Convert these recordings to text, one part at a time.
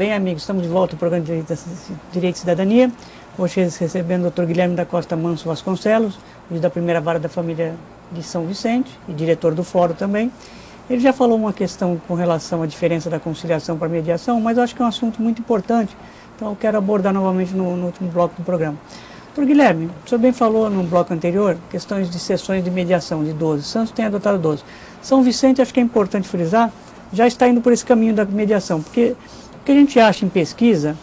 bem, amigos? Estamos de volta ao programa de Direito e Cidadania. Hoje recebendo o Dr. Guilherme da Costa Manso Vasconcelos, juiz da primeira vara da família de São Vicente e diretor do fórum também. Ele já falou uma questão com relação à diferença da conciliação para a mediação, mas eu acho que é um assunto muito importante, então eu quero abordar novamente no último bloco do programa. Dr. Guilherme, o senhor bem falou no bloco anterior, questões de sessões de mediação de 12. Santos tem adotado 12. São Vicente, acho que é importante frisar, já está indo por esse caminho da mediação, porque o que a gente acha em pesquisa,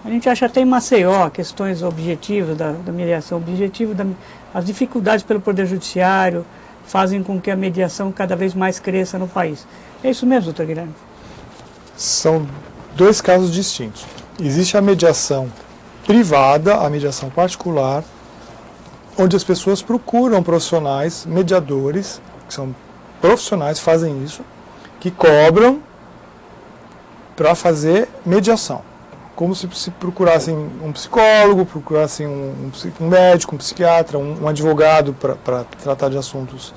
a gente acha até em Maceió, questões objetivas, da mediação objetiva, as dificuldades pelo Poder Judiciário fazem com que a mediação cada vez mais cresça no país. É isso mesmo, doutor Guilherme? São dois casos distintos. Existe a mediação privada, a mediação particular, onde as pessoas procuram profissionais, mediadores, que são profissionais, fazem isso, que cobram para fazer mediação. Como se procurassem um psicólogo, procurassem um médico, um psiquiatra, um advogado para tratar de assuntos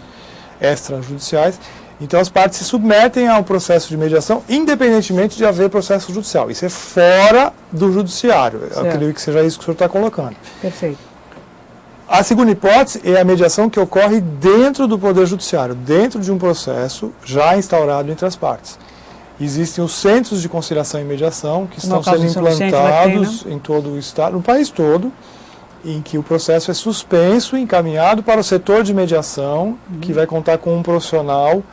extrajudiciais. Então as partes se submetem ao processo de mediação, independentemente de haver processo judicial. Isso é fora do judiciário. Certo. Eu acredito que seja isso que o senhor está colocando. Perfeito. A segunda hipótese é a mediação que ocorre dentro do Poder Judiciário, dentro de um processo já instaurado entre as partes. Existem os centros de conciliação e mediação que estão sendo implantados em todo o estado, no país todo, em que o processo é suspenso e encaminhado para o setor de mediação, que vai contar com um profissional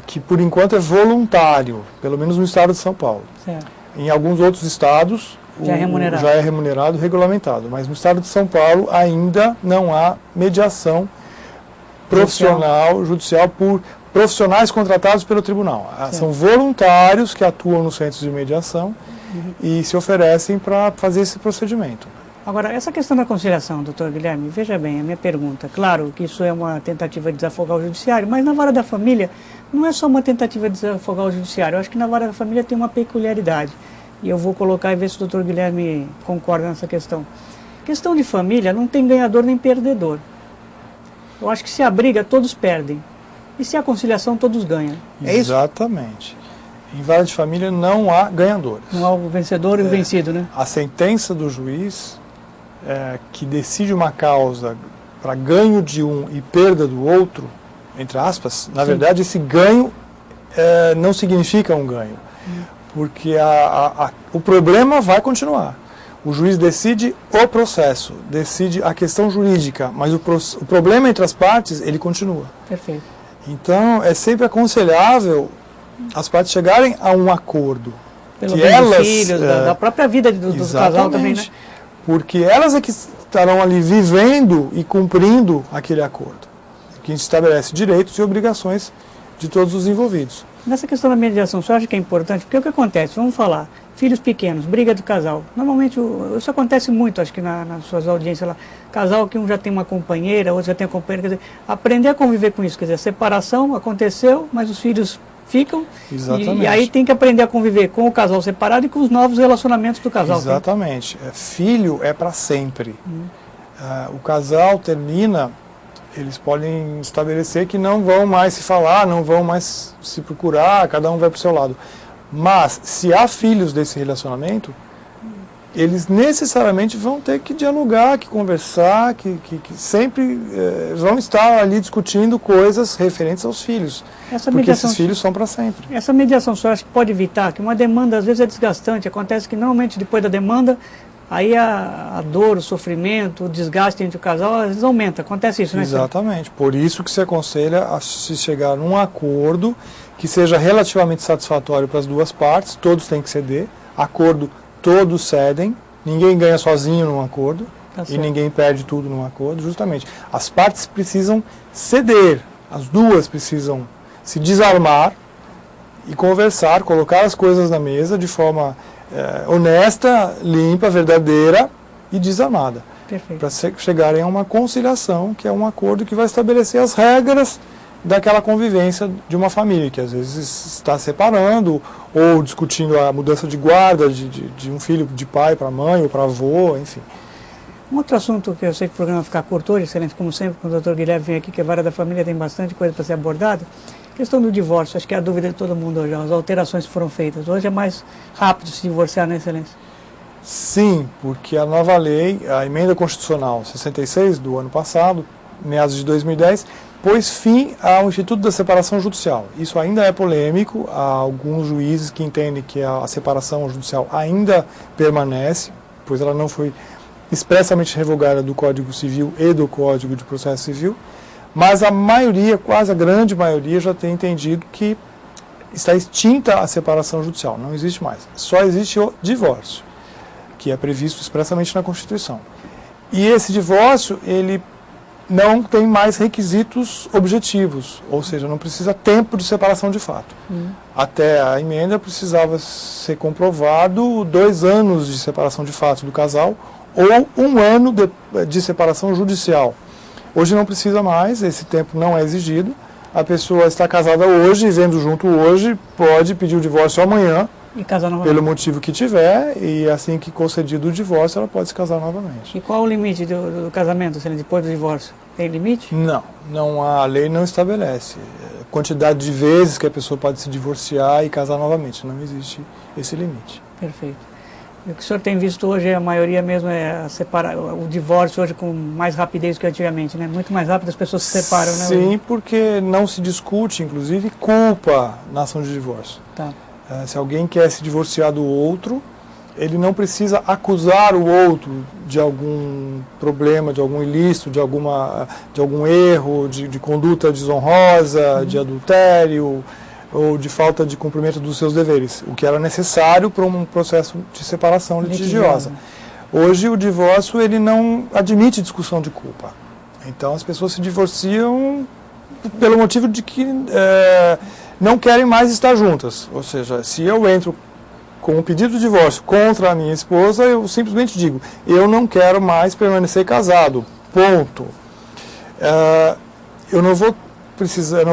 que por enquanto é voluntário, pelo menos no estado de São Paulo. Certo. Em alguns outros estados já é remunerado, regulamentado, mas no estado de São Paulo ainda não há mediação profissional, judicial por profissionais contratados pelo tribunal. Certo. São voluntários que atuam nos centros de mediação e se oferecem para fazer esse procedimento. Agora, essa questão da conciliação, doutor Guilherme, veja bem, a minha pergunta. Claro que isso é uma tentativa de desafogar o judiciário, mas na vara da família não é só uma tentativa de desafogar o judiciário. Eu acho que na vara da família tem uma peculiaridade. E eu vou colocar e ver se o doutor Guilherme concorda nessa questão. Questão de família não tem ganhador nem perdedor. Eu acho que se há briga, todos perdem. E se há conciliação, todos ganham. É isso? Exatamente. Em vara de família não há ganhadores. Não há o vencedor e o vencido, né? A sentença do juiz que decide uma causa para ganho de um e perda do outro, entre aspas, na verdade esse ganho não significa um ganho. Porque o problema vai continuar. O juiz decide o processo, decide a questão jurídica, mas o problema entre as partes, ele continua. Perfeito. Então, é sempre aconselhável as partes chegarem a um acordo. Pelo bem dos filhos, da própria vida do casal também, né? Porque elas é que estarão ali vivendo e cumprindo aquele acordo, que estabelece direitos e obrigações de todos os envolvidos. Nessa questão da mediação, você acha que é importante? Porque o que acontece? Vamos falar, filhos pequenos, briga do casal. Normalmente, isso acontece muito, acho que nas suas audiências lá. Casal que um já tem uma companheira, outro já tem uma companheira. Quer dizer, aprender a conviver com isso. Quer dizer, a separação aconteceu, mas os filhos ficam. Exatamente. E aí tem que aprender a conviver com o casal separado e com os novos relacionamentos do casal. Exatamente. Filho é para sempre. O casal termina... Eles podem estabelecer que não vão mais se falar, não vão mais se procurar, cada um vai para o seu lado. Mas, se há filhos desse relacionamento, eles necessariamente vão ter que dialogar, que conversar, que sempre vão estar ali discutindo coisas referentes aos filhos. Porque esses filhos são para sempre. Essa mediação, só acho que pode evitar, que uma demanda às vezes é desgastante. Acontece que normalmente depois da demanda, aí a dor, o sofrimento, o desgaste entre o casal, às vezes aumenta. Acontece isso, né? Exatamente. Por isso que se aconselha a se chegar num acordo que seja relativamente satisfatório para as duas partes, todos têm que ceder. Acordo, todos cedem. Ninguém ganha sozinho num acordo e ninguém perde tudo num acordo. Justamente. As partes precisam ceder. As duas precisam se desarmar e conversar, colocar as coisas na mesa de forma... honesta, limpa, verdadeira e desarmada. Para chegarem a uma conciliação, que é um acordo que vai estabelecer as regras daquela convivência de uma família, que às vezes está separando ou discutindo a mudança de guarda de um filho de pai para mãe ou para avô, enfim. Um outro assunto que eu sei que o programa vai ficar curto hoje, excelente como sempre, quando o Dr. Guilherme vem aqui, que a vara da família tem bastante coisa para ser abordada, Questão do divórcio, acho que é a dúvida de todo mundo hoje, as alterações que foram feitas. Hoje é mais rápido se divorciar, né, Excelência? Sim, porque a nova lei, a emenda constitucional 66 do ano passado, meados de 2010, pôs fim ao Instituto da Separação Judicial. Isso ainda é polêmico, há alguns juízes que entendem que a separação judicial ainda permanece, pois ela não foi expressamente revogada do Código Civil e do Código de Processo Civil, mas a maioria, quase a grande maioria, já tem entendido que está extinta a separação judicial, não existe mais. Só existe o divórcio, que é previsto expressamente na Constituição. E esse divórcio, ele não tem mais requisitos objetivos, ou seja, não precisa tempo de separação de fato. Até a emenda precisava ser comprovado 2 anos de separação de fato do casal ou 1 ano de separação judicial. Hoje não precisa mais, esse tempo não é exigido. A pessoa está casada hoje, vivendo junto hoje, pode pedir o divórcio amanhã, E casar novamente. pelo motivo que tiver, e assim que concedido o divórcio, ela pode se casar novamente. E qual o limite do casamento, Excelência, depois do divórcio? Tem limite? Não, a lei não estabelece quantidade de vezes que a pessoa pode se divorciar e casar novamente, não existe esse limite. Perfeito. E o que o senhor tem visto hoje, a maioria mesmo é o divórcio hoje com mais rapidez que antigamente, né? Muito mais rápido as pessoas se separam, né? Sim, porque não se discute, inclusive, culpa na ação de divórcio. Tá. Se alguém quer se divorciar do outro, ele não precisa acusar o outro de algum problema, de algum ilícito, de algum erro, de conduta desonrosa, de adultério ou de falta de cumprimento dos seus deveres, o que era necessário para um processo de separação litigiosa. Hoje o divórcio ele não admite discussão de culpa. Então as pessoas se divorciam pelo motivo de que não querem mais estar juntas. Ou seja, se eu entro com um pedido de divórcio contra a minha esposa, eu simplesmente digo, eu não quero mais permanecer casado, ponto. Eu não vou precisar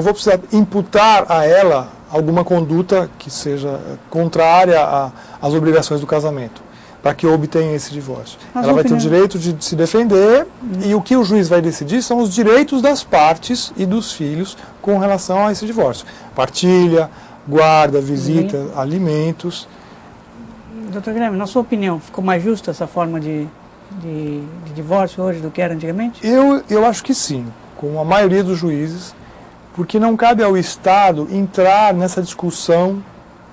imputar a ela alguma conduta que seja contrária às obrigações do casamento, para que eu obtenha esse divórcio. Ela vai ter o direito de se defender, e o que o juiz vai decidir são os direitos das partes e dos filhos com relação a esse divórcio. Partilha, guarda, visita, alimentos. Doutor Guilherme, na sua opinião, ficou mais justa essa forma de divórcio hoje do que era antigamente? Eu acho que sim, com a maioria dos juízes, porque não cabe ao Estado entrar nessa discussão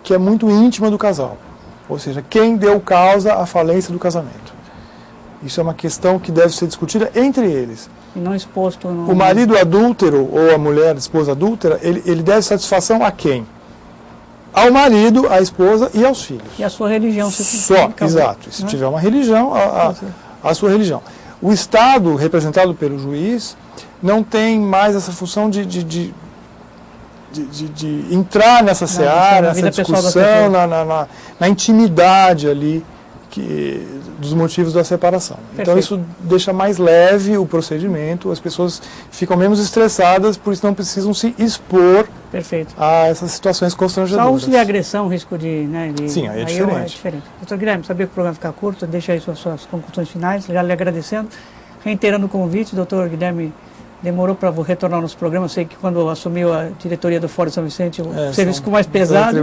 que é muito íntima do casal. Ou seja, quem deu causa à falência do casamento. Isso é uma questão que deve ser discutida entre eles. E não exposto... O marido adúltero ou a mulher, a esposa adúltera, ele deve satisfação a quem? Ao marido, à esposa e aos filhos. E a sua religião. Só, exato. Se tiver uma religião, a sua religião. O Estado, representado pelo juiz, não tem mais essa função de entrar nessa seara, nessa discussão, na intimidade ali dos motivos da separação. Perfeito. Então isso deixa mais leve o procedimento, as pessoas ficam menos estressadas, por isso não precisam se expor a essas situações constrangedoras. Só uso de agressão, risco de... Sim, aí é diferente. Doutor Guilherme, sabia que o programa fica curto, deixa aí suas conclusões finais, já lhe agradecendo, reiterando o convite, doutor Guilherme demorou para retornar nos programas. Sei que quando assumiu a diretoria do Fórum São Vicente, o serviço ficou mais pesado.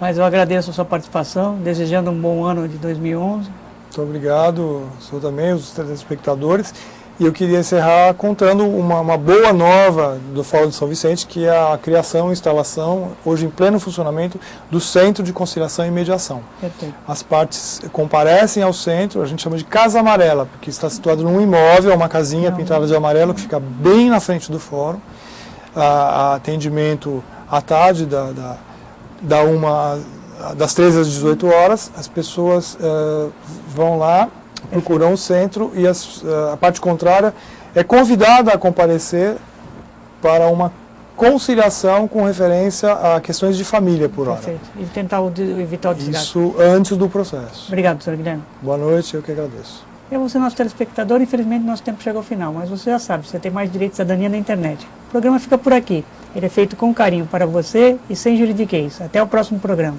Mas eu agradeço a sua participação, desejando um bom ano de 2011. Muito obrigado, senhor também, os telespectadores. E eu queria encerrar contando uma boa nova do Fórum de São Vicente, que é a criação e instalação, hoje em pleno funcionamento, do Centro de Conciliação e Mediação. Perfeito. As partes comparecem ao centro, a gente chama de Casa Amarela, porque está situado num imóvel, uma casinha pintada de amarelo, que fica bem na frente do fórum. Atendimento à tarde, das 13 às 18 horas, as pessoas vão lá, procuram o centro, e a parte contrária é convidada a comparecer para uma conciliação com referência a questões de família por hora. Perfeito. E tentar evitar o desgaste. Isso antes do processo. Obrigado, doutor Guilherme. Boa noite, eu que agradeço. E você, nosso telespectador, infelizmente nosso tempo chegou ao final, mas você já sabe, você tem mais direito de cidadania na internet. O programa fica por aqui. Ele é feito com carinho para você e sem juridiquês. Até o próximo programa.